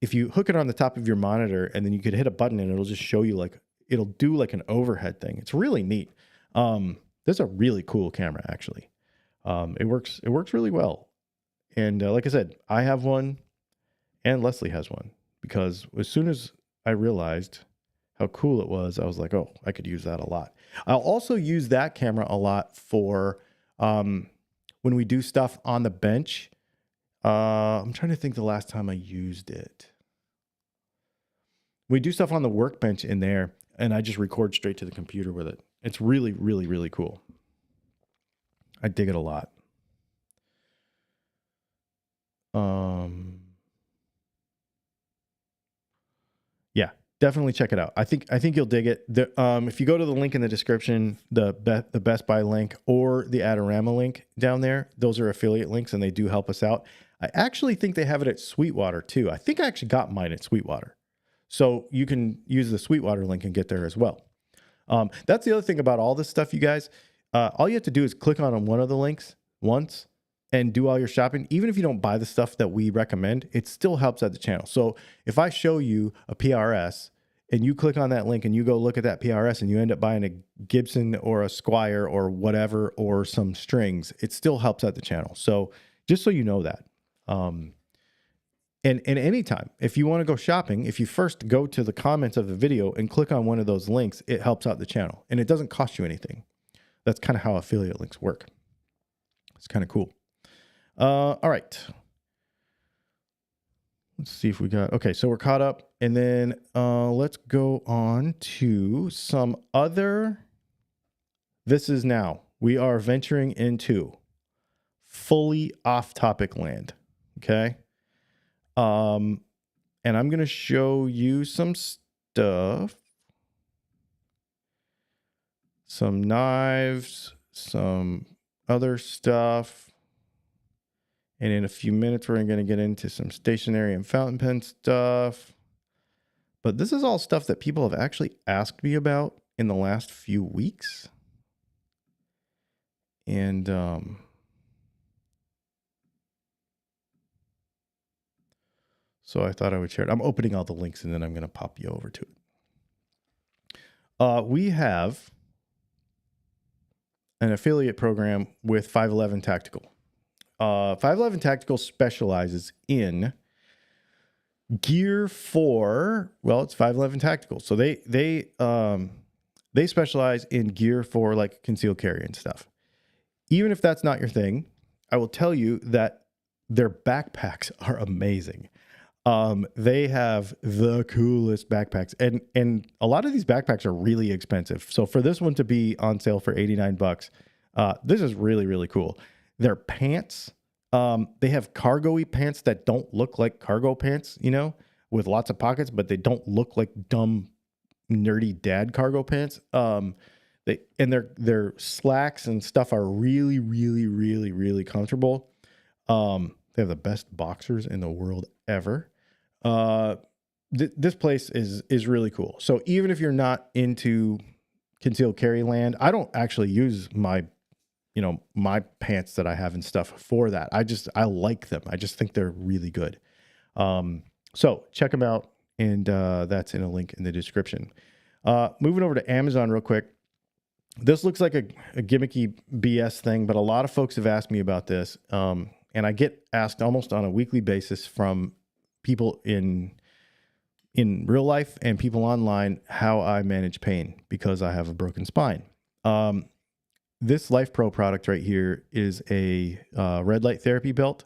if you hook it on the top of your monitor and then you could hit a button and it'll just show you like, it'll do like an overhead thing. It's really neat. This is a really cool camera actually. It works really well. And like I said, I have one and Leslie has one because as soon as I realized how cool it was, I was like, oh, I could use that a lot. I'll also use that camera a lot for when we do stuff on the bench. I'm trying to think the last time I used it. We do stuff on the workbench in there, and I just record straight to the computer with it. It's really, really, really cool. I dig it a lot. Yeah, definitely check it out. I think you'll dig it. If you go to the link in the description, the Best Buy link or the Adorama link down there, those are affiliate links and they do help us out. I actually think they have it at Sweetwater too. I think I actually got mine at Sweetwater. So you can use the Sweetwater link and get there as well. That's the other thing about all this stuff, you guys. All you have to do is click on one of the links once and do all your shopping. Even if you don't buy the stuff that we recommend, it still helps out the channel. So if I show you a PRS and you click on that link and you go look at that PRS and you end up buying a Gibson or a Squier or whatever, or some strings, it still helps out the channel. So just so you know that. And anytime, if you want to go shopping, if you first go to the comments of the video and click on one of those links, it helps out the channel and it doesn't cost you anything. That's kind of how affiliate links work. It's kind of cool. All right. Let's see if we got, okay, so we're caught up, and then let's go on to some other, this is now, we are venturing into fully off-topic land, okay? And I'm going to show you some stuff, some knives, some other stuff. And in a few minutes, we're going to get into some stationery and fountain pen stuff. But this is all stuff that people have actually asked me about in the last few weeks. And so I thought I would share it. I'm opening all the links and then I'm going to pop you over to it. We have an affiliate program with 511 Tactical. 511 Tactical specializes in gear for, well, it's 511 Tactical. So they specialize in gear for like concealed carry and stuff. Even if that's not your thing, I will tell you that their backpacks are amazing. They have the coolest backpacks, and a lot of these backpacks are really expensive. So for this one to be on sale for $89, this is really, really cool. Their pants, they have cargo-y pants that don't look like cargo pants, you know, with lots of pockets, but they don't look like dumb, nerdy dad cargo pants. Their slacks and stuff are really, really, really, really comfortable. They have the best boxers in the world ever. This place is really cool. So even if you're not into concealed carry land, I don't actually use my pants that I have and stuff for that. I like them. I just think they're really good. So check them out. And, that's in a link in the description. Moving over to Amazon real quick. This looks like a gimmicky BS thing, but a lot of folks have asked me about this. And I get asked almost on a weekly basis from people in real life and people online how I manage pain because I have a broken spine. This Life Pro product right here is a red light therapy belt.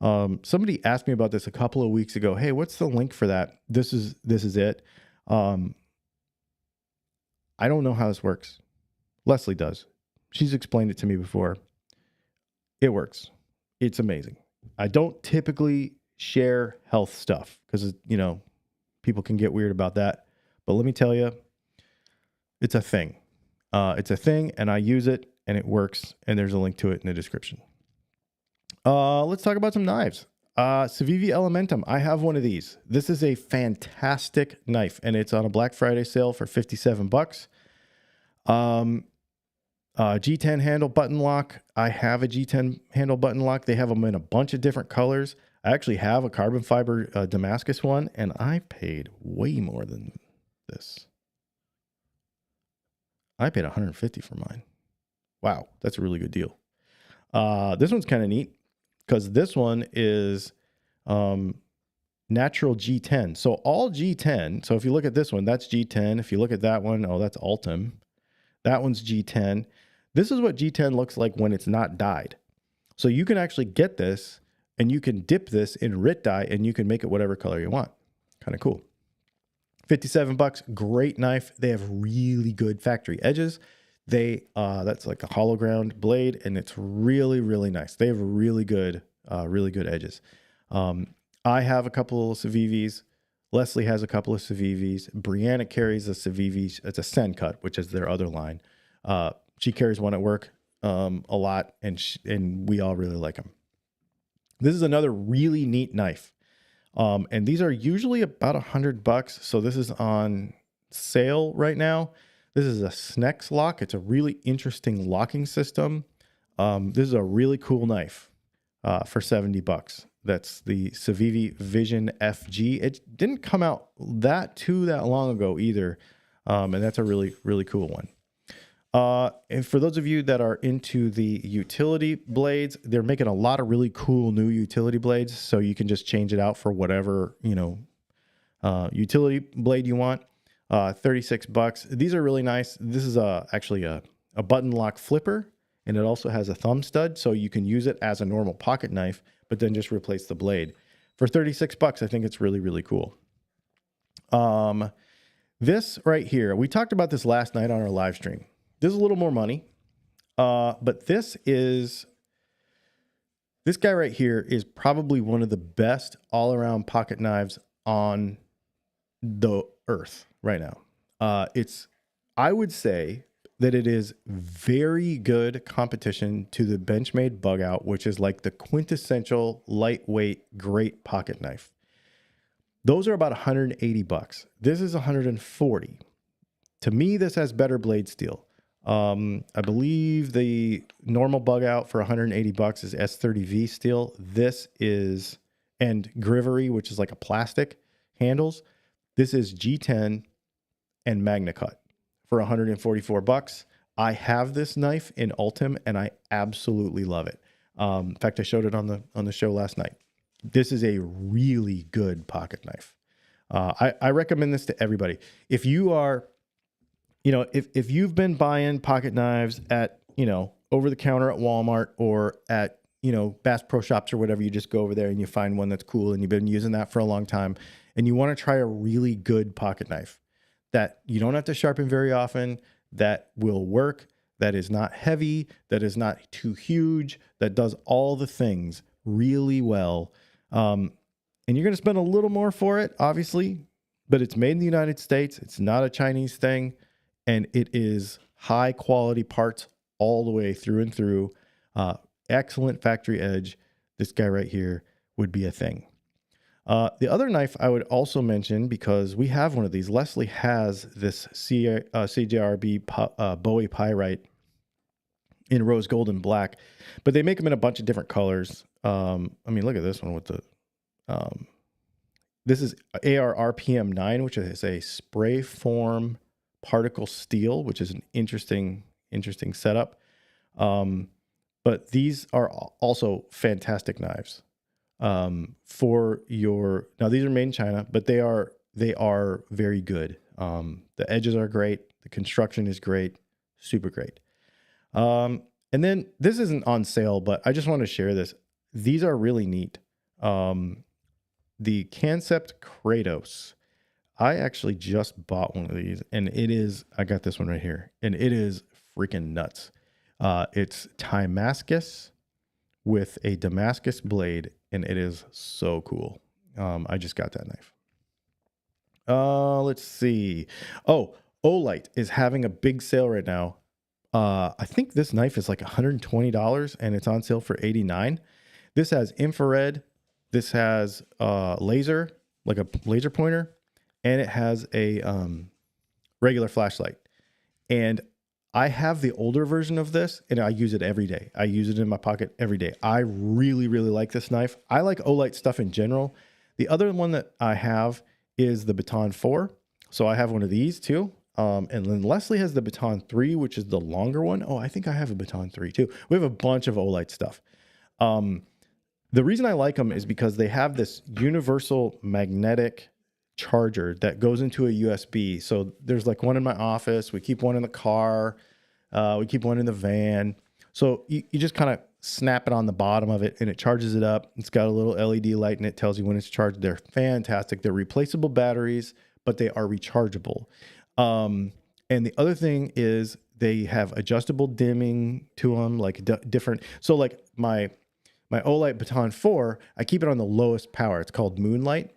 Somebody asked me about this a couple of weeks ago. Hey, what's the link for that? This is it. I don't know how this works. Leslie does. She's explained it to me before. It works. It's amazing. I don't typically share health stuff because, people can get weird about that. But let me tell you, it's a thing. It's a thing, and I use it, and it works, and there's a link to it in the description. Let's talk about some knives. Civivi Elementum. I have one of these. This is a fantastic knife, and it's on a Black Friday sale for $57. G10 handle button lock. I have a G10 handle button lock. They have them in a bunch of different colors. I actually have a carbon fiber Damascus one, and I paid way more than this. I paid $150 for mine. Wow, that's a really good deal. This one's kind of neat because this one is natural G10. So all G10. So if you look at this one, that's G10. If you look at that one, oh, that's Ultim. That one's G10. This is what G10 looks like when it's not dyed. So you can actually get this and you can dip this in RIT dye and you can make it whatever color you want. Kind of cool. $57, great knife. They have really good factory edges. That's like a hollow ground blade, and it's really, really nice. They have really good edges. I have a couple of Civivis. Leslie has a couple of Civivis. Brianna carries a Civivi. It's a Sen Cut, which is their other line. She carries one at work a lot, and we all really like them. This is another really neat knife. And these are usually about $100. So this is on sale right now. This is a Snex lock. It's a really interesting locking system. This is a really cool knife for $70. That's the Civivi Vision FG. It didn't come out that long ago either. And that's a really, really cool one. And for those of you that are into the utility blades, they're making a lot of really cool new utility blades. So you can just change it out for whatever, utility blade you want. $36. These are really nice. This is actually a button lock flipper, and it also has a thumb stud. So you can use it as a normal pocket knife, but then just replace the blade. For $36, I think it's really, really cool. This right here, we talked about this last night on our live stream. This is a little more money, but this guy right here is probably one of the best all-around pocket knives on the earth right now. I would say that it is very good competition to the Benchmade Bug Out, which is like the quintessential lightweight, great pocket knife. Those are about $180. This is $140. To me, this has better blade steel. I believe the normal bug out for 180 bucks is S30V steel. This is, and Grivery, which is like a plastic handles. This is G10 and MagnaCut for 144 bucks. I have this knife in Ultim and I absolutely love it. In fact, I showed it on the show last night. This is a really good pocket knife. I recommend this to everybody. If you are, you know, if you've been buying pocket knives at, you know, over the counter at Walmart or at, you know, Bass Pro Shops or whatever, you just go over there and you find one that's cool and you've been using that for a long time and you want to try a really good pocket knife that you don't have to sharpen very often, that will work, that is not heavy, that is not too huge, that does all the things really well. And you're going to spend a little more for it, obviously, but it's made in the United States. It's not a Chinese thing. And it is high quality parts all the way through and through. Excellent factory edge. This guy right here would be a thing. The other knife I would also mention, because we have one of these, Leslie has this CJRB Bowie Pyrite in rose gold and black, but they make them in a bunch of different colors. I mean, look at this one with the, this is AR RPM 9, which is a spray form particle steel, which is an interesting setup. But these are also fantastic knives. For your, now these are made in China, but they are very good. The edges are great. The construction is great. Super great. And then this isn't on sale, but I just want to share this. These are really neat. The Concept Kratos. I actually just bought one of these and it is, I got this one right here and it is freaking nuts. It's Damascus with a Damascus blade and it is so cool. I just got that knife. Let's see. Oh, Olight is having a big sale right now. I think this knife is like $120 and it's on sale for $89. This has infrared. This has laser, like a laser pointer, and it has a regular flashlight. And I have the older version of this and I use it every day. I use it in my pocket every day. I really, really like this knife. I like Olight stuff in general. The other one that I have is the Baton 4. So I have one of these too. And then Leslie has the Baton 3, which is the longer one. Oh, I think I have a Baton 3 too. We have a bunch of Olight stuff. The reason I like them is because they have this universal magnetic charger that goes into a USB. So there's like one in my office. We keep one in the car. We keep one in the van. So you just kind of snap it on the bottom of it and it charges it up. It's got a little LED light and it tells you when it's charged. They're fantastic. They're replaceable batteries, but they are rechargeable. And the other thing is they have adjustable dimming to them, like different. So like my Olight Baton 4, I keep it on the lowest power. It's called Moonlight.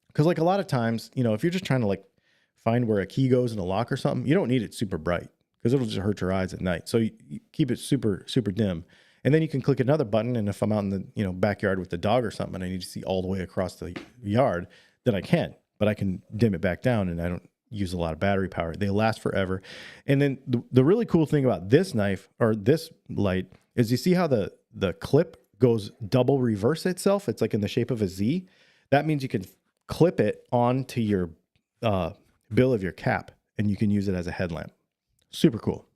Because like a lot of times, you know, if you're just trying to like find where a key goes in a lock or something, you don't need it super bright because it'll just hurt your eyes at night. So you keep it super, super dim. And then you can click another button. And if I'm out in the, you know, backyard with the dog or something, and I need to see all the way across the yard, then I can. But I can dim it back down and I don't use a lot of battery power. They last forever. And then the really cool thing about this knife or this light is you see how the clip goes double reverse itself. It's like in the shape of a Z. That means you can clip it onto your bill of your cap and you can use it as a headlamp. Super cool.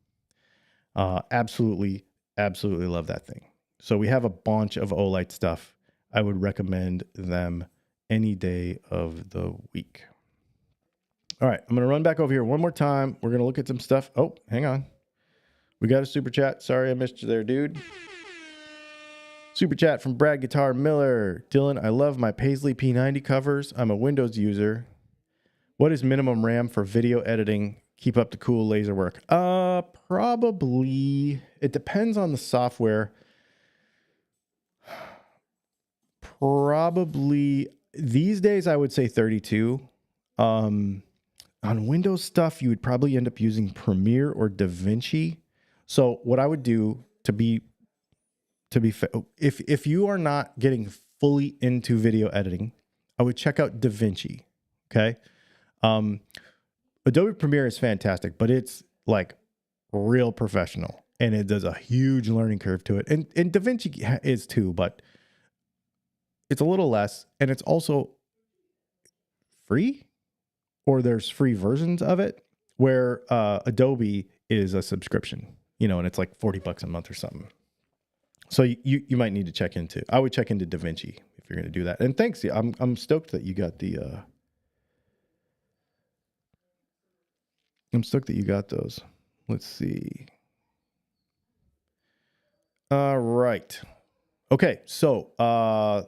Absolutely love that thing. So we have a bunch of Olight stuff. I would recommend them any day of the week. All right, I'm going to run back over here one more time. We're going to look at some stuff. Oh, hang on. We got a super chat. Sorry I missed you there, dude. Super chat from Brad Guitar Miller. Dylan, I love my Paisley P90 covers. I'm a Windows user. What is minimum RAM for video editing? Keep up the cool laser work. Probably, it depends on the software. Probably, these days I would say 32. On Windows stuff, you would probably end up using Premiere or DaVinci. So what I would do if you are not getting fully into video editing, I would check out DaVinci. Okay. Adobe Premiere is fantastic, but it's like real professional, and it does a huge learning curve to it. And DaVinci is too, but it's a little less, and it's also free, or there's free versions of it, where Adobe is a subscription, and it's like $40 a month or something. So you might need to check into. I would check into DaVinci if you're going to do that. And thanks, I'm stoked that you got the. I'm stoked that you got those. Let's see. All right. Okay, so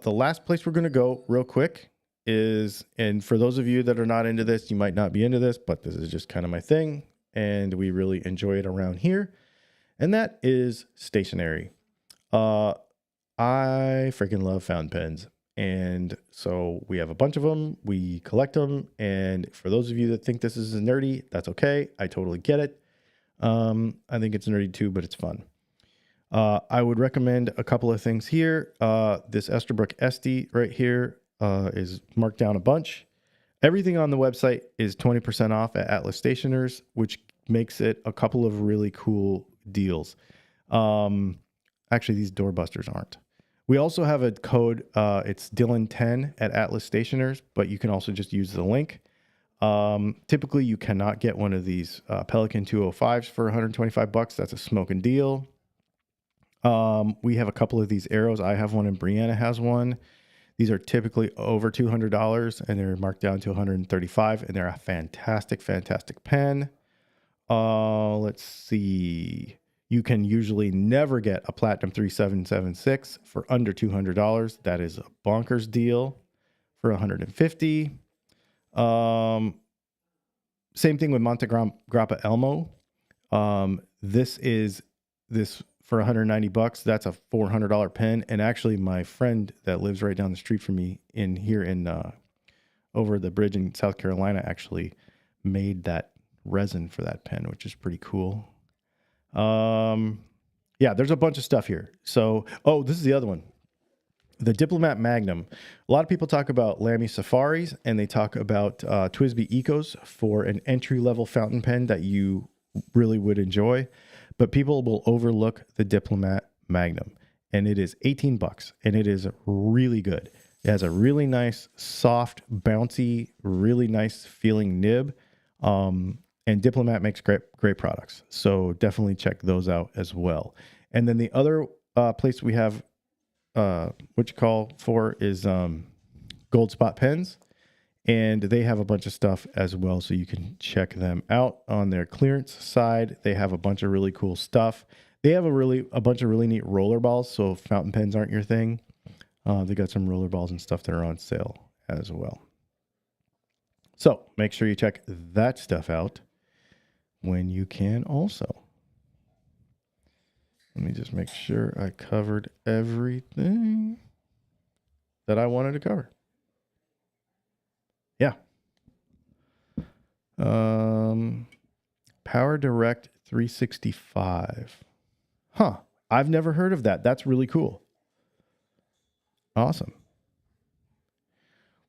the last place we're going to go real quick is, and for those of you that are not into this, you might not be into this, but this is just kind of my thing, and we really enjoy it around here, and that is Stationery. I freaking love fountain pens, and so we have a bunch of them. We collect them, and for those of you that think this is nerdy, that's okay. I totally get it. I think it's nerdy too, but it's fun. I would recommend a couple of things here. This Estabrook SD right here is marked down a bunch. Everything on the website is 20% off at Atlas Stationers, which makes it a couple of really cool deals. Actually, these doorbusters aren't. We also have a code. It's Dylan10 at Atlas Stationers, but you can also just use the link. Typically, you cannot get one of these Pelican 205s for $125. That's a smoking deal. We have a couple of these arrows. I have one and Brianna has one. These are typically over $200 and they're marked down to $135, and they're a fantastic, fantastic pen. Let's see. You can usually never get a Platinum 3776 for under $200. That is a bonkers deal for $150. Same thing with Monte Grappa Elmo. This for $190. That's a $400 pen. And actually my friend that lives right down the street from me over the bridge in South Carolina actually made that resin for that pen, which is pretty cool. Yeah, there's a bunch of stuff here. So, this is the other one. The Diplomat Magnum. A lot of people talk about Lamy Safaris, and they talk about TWSBI Ecos for an entry-level fountain pen that you really would enjoy. But people will overlook the Diplomat Magnum, and it is $18, and it is really good. It has a really nice, soft, bouncy, really nice feeling nib. And Diplomat makes great products. So definitely check those out as well. And then the other place we have what you call for is Gold Spot Pens. And they have a bunch of stuff as well, so you can check them out on their clearance side. They have a bunch of really cool stuff. They have a bunch of really neat roller balls, so if fountain pens aren't your thing, they got some roller balls and stuff that are on sale as well. So make sure you check that stuff out when you can also. Let me just make sure I covered everything that I wanted to cover. Yeah. Power Direct 365. Huh. I've never heard of that. That's really cool. Awesome.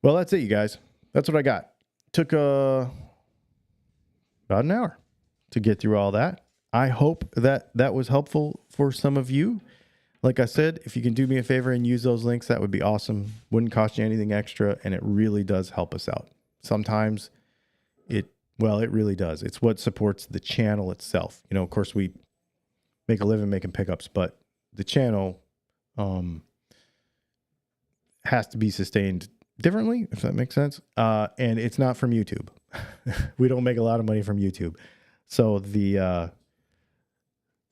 Well, that's it, you guys. That's what I got. Took about an hour to get through all that. I hope that was helpful for some of you. Like I said, if you can do me a favor and use those links, that would be awesome. Wouldn't cost you anything extra, and it really does help us out. Sometimes it really does. It's what supports the channel itself. Of course, we make a living making pickups, but the channel has to be sustained differently, if that makes sense. And it's not from YouTube. We don't make a lot of money from YouTube. So the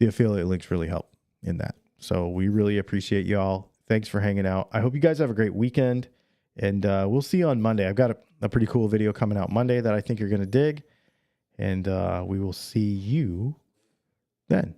affiliate links really help in that. So we really appreciate y'all. Thanks for hanging out. I hope you guys have a great weekend, and we'll see you on Monday. I've got a pretty cool video coming out Monday that I think you're going to dig, and we will see you then.